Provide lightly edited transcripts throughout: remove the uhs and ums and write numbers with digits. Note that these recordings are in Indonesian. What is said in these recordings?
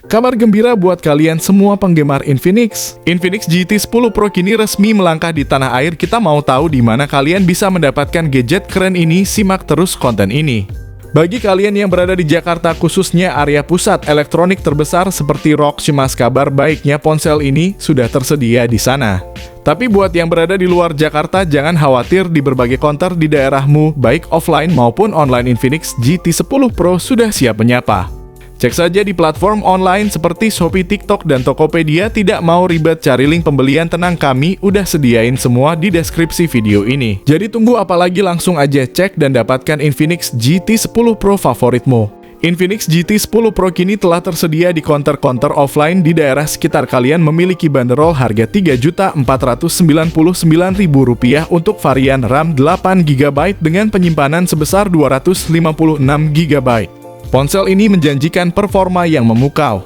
Kabar gembira buat kalian semua penggemar Infinix. Infinix GT 10 Pro kini resmi melangkah di tanah air. Kita mau tahu di mana kalian bisa mendapatkan gadget keren ini? Simak terus konten ini. Bagi kalian yang berada di Jakarta, khususnya area pusat elektronik terbesar seperti Rockcimas, kabar baiknya ponsel ini sudah tersedia di sana. Tapi buat yang berada di luar Jakarta, jangan khawatir, di berbagai counter di daerahmu, baik offline maupun online, Infinix GT 10 Pro sudah siap menyapa. Cek saja di platform online seperti Shopee, TikTok, dan Tokopedia. Tidak mau ribet cari link pembelian? Tenang, kami udah sediain semua di deskripsi video ini. Jadi tunggu apa lagi, langsung aja cek dan dapatkan Infinix GT 10 Pro favoritmu. Infinix GT 10 Pro kini telah tersedia di counter-counter offline di daerah sekitar kalian. Memiliki banderol harga Rp3.499.000 untuk varian RAM 8GB dengan penyimpanan sebesar 256GB. Ponsel ini menjanjikan performa yang memukau.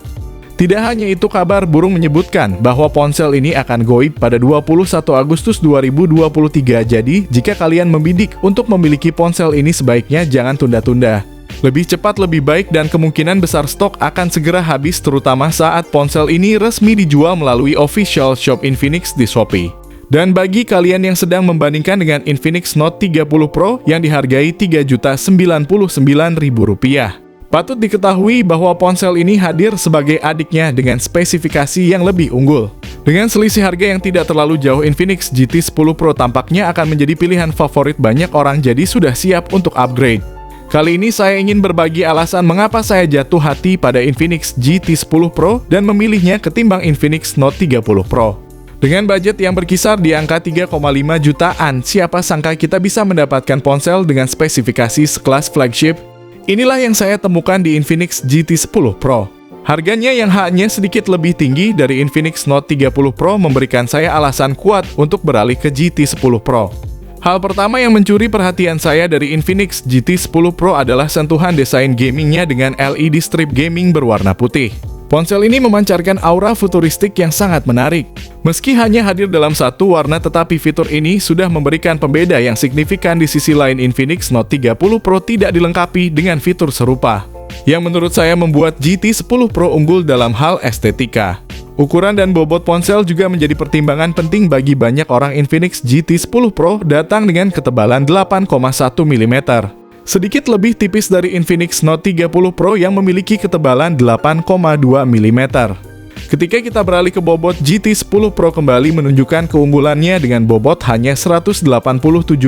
Tidak hanya itu, kabar burung menyebutkan bahwa ponsel ini akan goib pada 21 Agustus 2023. Jadi, jika kalian membidik untuk memiliki ponsel ini, sebaiknya jangan tunda-tunda. Lebih cepat lebih baik, dan kemungkinan besar stok akan segera habis, terutama saat ponsel ini resmi dijual melalui official shop Infinix di Shopee. Dan bagi kalian yang sedang membandingkan dengan Infinix Note 30 Pro yang dihargai Rp3.099.000, patut diketahui bahwa ponsel ini hadir sebagai adiknya dengan spesifikasi yang lebih unggul. Dengan selisih harga yang tidak terlalu jauh, Infinix GT 10 Pro tampaknya akan menjadi pilihan favorit banyak orang, jadi sudah siap untuk upgrade. Kali ini saya ingin berbagi alasan mengapa saya jatuh hati pada Infinix GT 10 Pro dan memilihnya ketimbang Infinix Note 30 Pro. Dengan budget yang berkisar di angka 3,5 jutaan, siapa sangka kita bisa mendapatkan ponsel dengan spesifikasi sekelas flagship? Inilah yang saya temukan di Infinix GT 10 Pro. Harganya yang hanya sedikit lebih tinggi dari Infinix Note 30 Pro memberikan saya alasan kuat untuk beralih ke GT 10 Pro. Hal pertama yang mencuri perhatian saya dari Infinix GT 10 Pro adalah sentuhan desain gamingnya dengan LED strip gaming berwarna putih. Ponsel ini memancarkan aura futuristik yang sangat menarik. Meski hanya hadir dalam satu warna, tetapi fitur ini sudah memberikan pembeda yang signifikan. Di sisi lain, Infinix Note 30 Pro tidak dilengkapi dengan fitur serupa, yang menurut saya membuat GT 10 Pro unggul dalam hal estetika. Ukuran dan bobot ponsel juga menjadi pertimbangan penting bagi banyak orang. Infinix GT 10 Pro datang dengan ketebalan 8,1 mm. Sedikit lebih tipis dari Infinix Note 30 Pro yang memiliki ketebalan 8,2 mm. Ketika kita beralih ke bobot, GT 10 Pro kembali menunjukkan keunggulannya dengan bobot hanya 187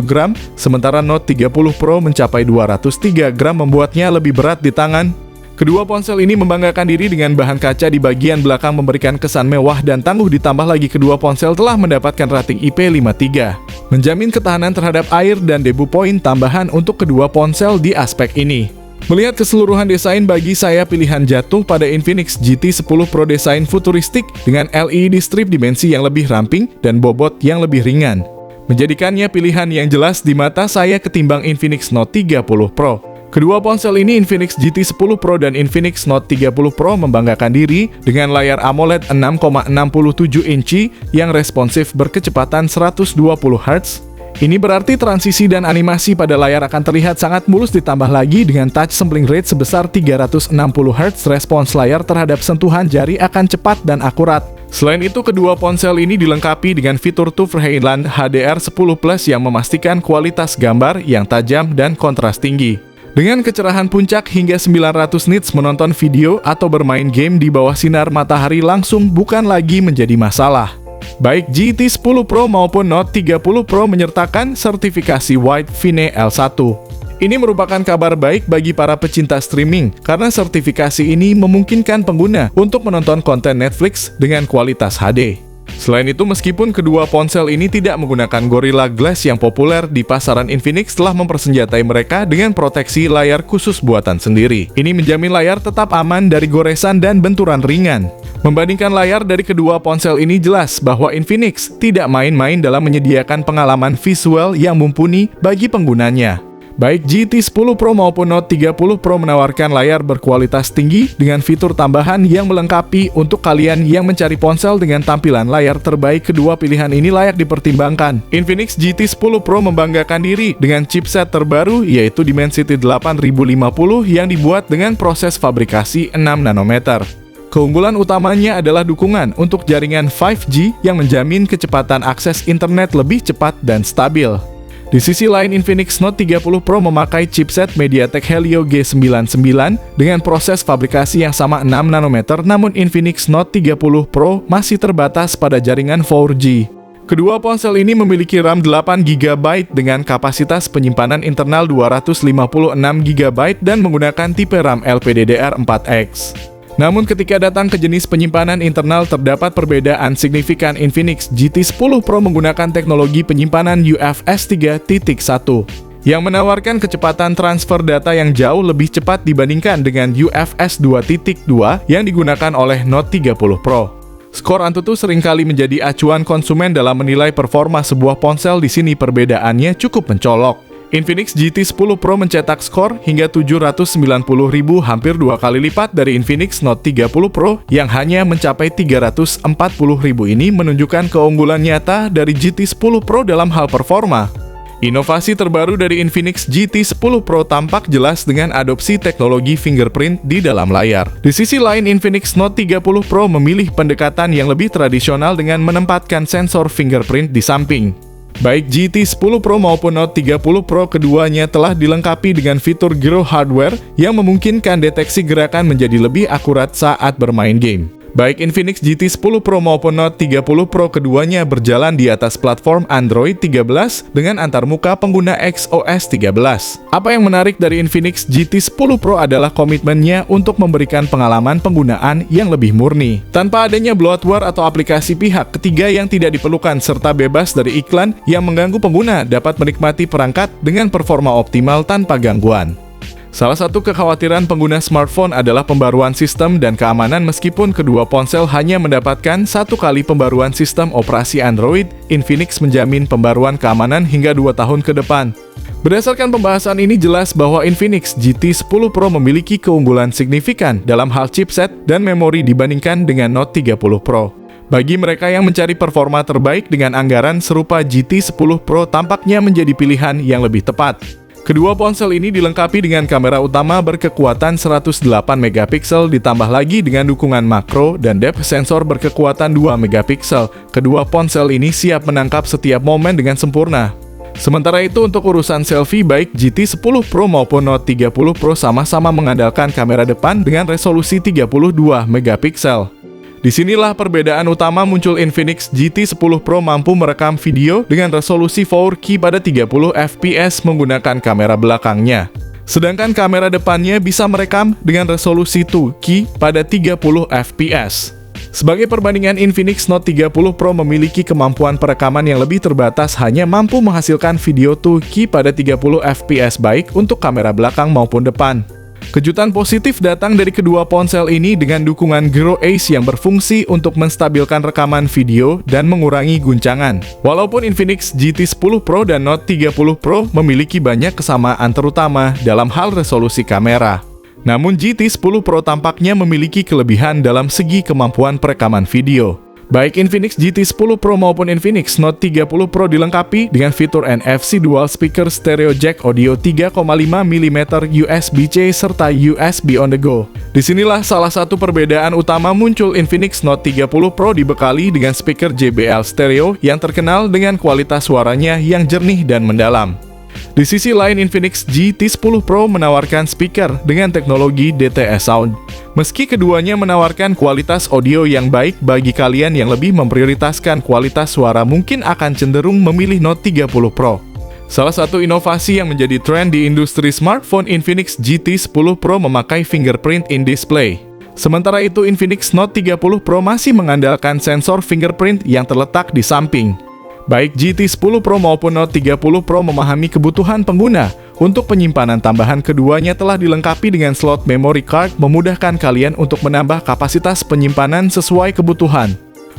gram, sementara Note 30 Pro mencapai 203 gram, membuatnya lebih berat di tangan. Kedua ponsel ini membanggakan diri dengan bahan kaca di bagian belakang, memberikan kesan mewah dan tangguh. Ditambah lagi kedua ponsel telah mendapatkan rating IP53, menjamin ketahanan terhadap air dan debu. Poin tambahan untuk kedua ponsel di aspek ini. Melihat keseluruhan desain, bagi saya pilihan jatuh pada Infinix GT 10 Pro. Desain futuristik dengan LED strip, dimensi yang lebih ramping, dan bobot yang lebih ringan menjadikannya pilihan yang jelas di mata saya ketimbang Infinix Note 30 Pro. Kedua ponsel ini, Infinix GT 10 Pro dan Infinix Note 30 Pro, membanggakan diri dengan layar AMOLED 6,67 inci yang responsif berkecepatan 120 Hz. Ini berarti transisi dan animasi pada layar akan terlihat sangat mulus, ditambah lagi dengan touch sampling rate sebesar 360 Hz. Respons layar terhadap sentuhan jari akan cepat dan akurat. Selain itu, kedua ponsel ini dilengkapi dengan fitur TUF Highland HDR10 Plus yang memastikan kualitas gambar yang tajam dan kontras tinggi. Dengan kecerahan puncak hingga 900 nits, menonton video atau bermain game di bawah sinar matahari langsung bukan lagi menjadi masalah. Baik GT 10 Pro maupun Note 30 Pro menyertakan sertifikasi White Vine L1. Ini merupakan kabar baik bagi para pecinta streaming, karena sertifikasi ini memungkinkan pengguna untuk menonton konten Netflix dengan kualitas HD. Selain itu, meskipun kedua ponsel ini tidak menggunakan Gorilla Glass yang populer di pasaran, Infinix telah mempersenjatai mereka dengan proteksi layar khusus buatan sendiri. Ini menjamin layar tetap aman dari goresan dan benturan ringan. Membandingkan layar dari kedua ponsel ini, jelas bahwa Infinix tidak main-main dalam menyediakan pengalaman visual yang mumpuni bagi penggunanya. Baik GT 10 Pro maupun Note 30 Pro menawarkan layar berkualitas tinggi dengan fitur tambahan yang melengkapi. Untuk kalian yang mencari ponsel dengan tampilan layar terbaik, kedua pilihan ini layak dipertimbangkan. Infinix GT 10 Pro membanggakan diri dengan chipset terbaru, yaitu Dimensity 8050 yang dibuat dengan proses fabrikasi 6 nanometer. Keunggulan utamanya adalah dukungan untuk jaringan 5G yang menjamin kecepatan akses internet lebih cepat dan stabil. Di sisi lain, Infinix Note 30 Pro memakai chipset MediaTek Helio G99 dengan proses fabrikasi yang sama 6 nanometer, namun Infinix Note 30 Pro masih terbatas pada jaringan 4G. Kedua ponsel ini memiliki RAM 8 GB dengan kapasitas penyimpanan internal 256 GB dan menggunakan tipe RAM LPDDR4X. Namun ketika datang ke jenis penyimpanan internal terdapat perbedaan signifikan. Infinix GT 10 Pro menggunakan teknologi penyimpanan UFS 3.1 yang menawarkan kecepatan transfer data yang jauh lebih cepat dibandingkan dengan UFS 2.2 yang digunakan oleh Note 30 Pro. Skor AnTuTu seringkali menjadi acuan konsumen dalam menilai performa sebuah ponsel. Di sini perbedaannya cukup mencolok. Infinix GT 10 Pro mencetak skor hingga 790.000, hampir 2 kali lipat dari Infinix Note 30 Pro yang hanya mencapai 340.000. Ini menunjukkan keunggulan nyata dari GT 10 Pro dalam hal performa. Inovasi terbaru dari Infinix GT 10 Pro tampak jelas dengan adopsi teknologi fingerprint di dalam layar. Di sisi lain, Infinix Note 30 Pro memilih pendekatan yang lebih tradisional dengan menempatkan sensor fingerprint di samping. Baik GT 10 Pro maupun Note 30 Pro keduanya telah dilengkapi dengan fitur gyro hardware yang memungkinkan deteksi gerakan menjadi lebih akurat saat bermain game. Baik Infinix GT 10 Pro maupun Note 30 Pro keduanya berjalan di atas platform Android 13 dengan antarmuka pengguna XOS 13. Apa yang menarik dari Infinix GT 10 Pro adalah komitmennya untuk memberikan pengalaman penggunaan yang lebih murni, tanpa adanya bloatware atau aplikasi pihak ketiga yang tidak diperlukan, serta bebas dari iklan yang mengganggu pengguna dapat menikmati perangkat dengan performa optimal tanpa gangguan. Salah satu kekhawatiran pengguna smartphone adalah pembaruan sistem dan keamanan. Meskipun kedua ponsel hanya mendapatkan 1 kali pembaruan sistem operasi Android, Infinix menjamin pembaruan keamanan hingga 2 tahun ke depan. Berdasarkan pembahasan ini jelas bahwa Infinix GT 10 Pro memiliki keunggulan signifikan dalam hal chipset dan memori dibandingkan dengan Note 30 Pro. Bagi mereka yang mencari performa terbaik dengan anggaran serupa, GT 10 Pro tampaknya menjadi pilihan yang lebih tepat. Kedua ponsel ini dilengkapi dengan kamera utama berkekuatan 108 megapiksel ditambah lagi dengan dukungan makro dan depth sensor berkekuatan 2 megapiksel. Kedua ponsel ini siap menangkap setiap momen dengan sempurna. Sementara itu untuk urusan selfie, baik GT 10 Pro maupun Note 30 Pro sama-sama mengandalkan kamera depan dengan resolusi 32 megapiksel. Disinilah perbedaan utama muncul. Infinix GT 10 Pro mampu merekam video dengan resolusi 4K pada 30 fps menggunakan kamera belakangnya. Sedangkan kamera depannya bisa merekam dengan resolusi 2K pada 30 fps. Sebagai perbandingan, Infinix Note 30 Pro memiliki kemampuan perekaman yang lebih terbatas, hanya mampu menghasilkan video 2K pada 30 fps baik untuk kamera belakang maupun depan. Kejutan positif datang dari kedua ponsel ini dengan dukungan Gyro Ace yang berfungsi untuk menstabilkan rekaman video dan mengurangi guncangan. Walaupun Infinix GT 10 Pro dan Note 30 Pro memiliki banyak kesamaan terutama dalam hal resolusi kamera, namun GT 10 Pro tampaknya memiliki kelebihan dalam segi kemampuan perekaman video. Baik Infinix GT 10 Pro maupun Infinix Note 30 Pro dilengkapi dengan fitur NFC Dual Speaker Stereo Jack Audio 3,5 mm USB-C serta USB on the go. Disinilah salah satu perbedaan utama muncul. Infinix Note 30 Pro dibekali dengan speaker JBL stereo yang terkenal dengan kualitas suaranya yang jernih dan mendalam. Di sisi lain, Infinix GT 10 Pro menawarkan speaker dengan teknologi DTS Sound. Meski keduanya menawarkan kualitas audio yang baik, bagi kalian yang lebih memprioritaskan kualitas suara mungkin akan cenderung memilih Note 30 Pro. Salah satu inovasi yang menjadi tren di industri smartphone, Infinix GT 10 Pro memakai fingerprint in display. Sementara itu, Infinix Note 30 Pro masih mengandalkan sensor fingerprint yang terletak di samping. Baik GT 10 Pro maupun Note 30 Pro memahami kebutuhan pengguna. Untuk penyimpanan tambahan, keduanya telah dilengkapi dengan slot memory card, memudahkan kalian untuk menambah kapasitas penyimpanan sesuai kebutuhan.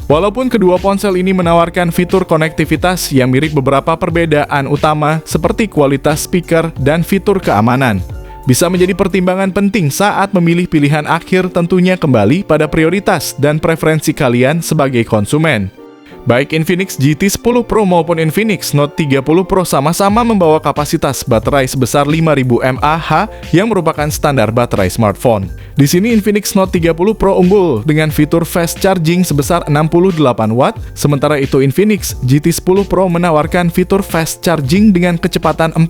Walaupun kedua ponsel ini menawarkan fitur konektivitas yang mirip, beberapa perbedaan utama seperti kualitas speaker dan fitur keamanan bisa menjadi pertimbangan penting saat memilih pilihan akhir. Tentunya kembali pada prioritas dan preferensi kalian sebagai konsumen. Baik Infinix GT 10 Pro maupun Infinix Note 30 Pro sama-sama membawa kapasitas baterai sebesar 5000 mAh yang merupakan standar baterai smartphone. Di sini Infinix Note 30 Pro unggul dengan fitur fast charging sebesar 68 Watt, sementara itu Infinix GT 10 Pro menawarkan fitur fast charging dengan kecepatan 45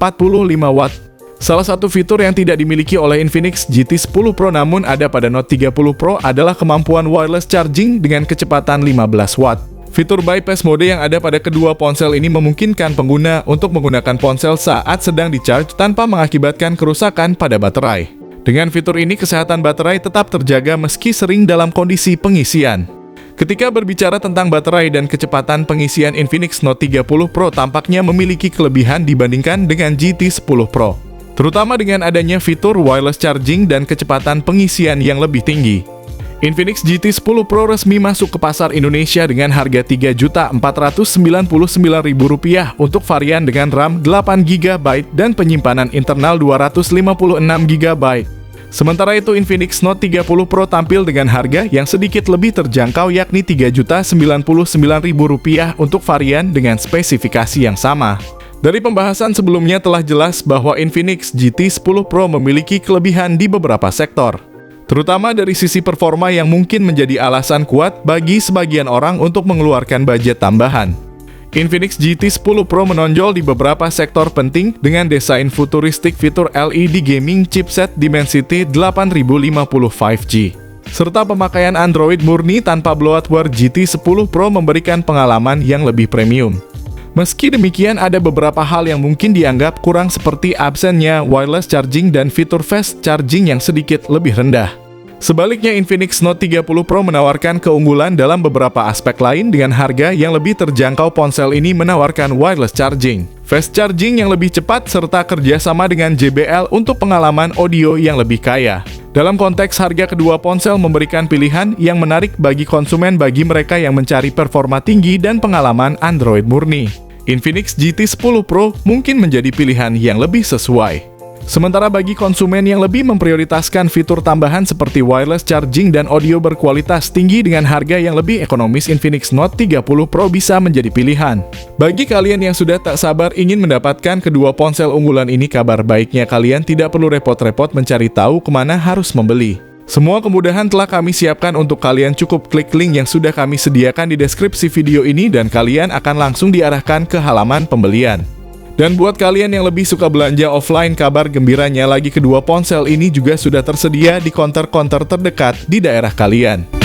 Watt. Salah satu fitur yang tidak dimiliki oleh Infinix GT 10 Pro namun ada pada Note 30 Pro adalah kemampuan wireless charging dengan kecepatan 15 Watt. Fitur bypass mode yang ada pada kedua ponsel ini memungkinkan pengguna untuk menggunakan ponsel saat sedang di-charge tanpa mengakibatkan kerusakan pada baterai. Dengan fitur ini, kesehatan baterai tetap terjaga meski sering dalam kondisi pengisian. Ketika berbicara tentang baterai dan kecepatan pengisian, Infinix Note 30 Pro tampaknya memiliki kelebihan dibandingkan dengan GT 10 Pro, terutama dengan adanya fitur wireless charging dan kecepatan pengisian yang lebih tinggi. Infinix GT 10 Pro resmi masuk ke pasar Indonesia dengan harga Rp3.499.000 untuk varian dengan RAM 8GB dan penyimpanan internal 256GB. Sementara itu Infinix Note 30 Pro tampil dengan harga yang sedikit lebih terjangkau yakni Rp3.099.000 untuk varian dengan spesifikasi yang sama. Dari pembahasan sebelumnya telah jelas bahwa Infinix GT 10 Pro memiliki kelebihan di beberapa sektor, terutama dari sisi performa yang mungkin menjadi alasan kuat bagi sebagian orang untuk mengeluarkan budget tambahan. Infinix GT 10 Pro menonjol di beberapa sektor penting dengan desain futuristik, fitur LED gaming, chipset Dimensity 8050 5G, serta pemakaian Android murni tanpa bloatware. GT 10 Pro memberikan pengalaman yang lebih premium. Meski demikian, ada beberapa hal yang mungkin dianggap kurang seperti absennya wireless charging dan fitur fast charging yang sedikit lebih rendah. Sebaliknya, Infinix Note 30 Pro menawarkan keunggulan dalam beberapa aspek lain dengan harga yang lebih terjangkau. Ponsel ini menawarkan wireless charging, fast charging yang lebih cepat, serta kerjasama dengan JBL untuk pengalaman audio yang lebih kaya. Dalam konteks harga, kedua ponsel memberikan pilihan yang menarik bagi konsumen bagi mereka yang mencari performa tinggi dan pengalaman Android murni. Infinix GT 10 Pro mungkin menjadi pilihan yang lebih sesuai. Sementara bagi konsumen yang lebih memprioritaskan fitur tambahan seperti wireless charging dan audio berkualitas tinggi dengan harga yang lebih ekonomis, Infinix Note 30 Pro bisa menjadi pilihan. Bagi kalian yang sudah tak sabar ingin mendapatkan kedua ponsel unggulan ini, kabar baiknya kalian tidak perlu repot-repot mencari tahu kemana harus membeli. Semua kemudahan telah kami siapkan untuk kalian, cukup klik link yang sudah kami sediakan di deskripsi video ini dan kalian akan langsung diarahkan ke halaman pembelian. Dan buat kalian yang lebih suka belanja offline, kabar gembiranya lagi kedua ponsel ini juga sudah tersedia di counter-counter terdekat di daerah kalian.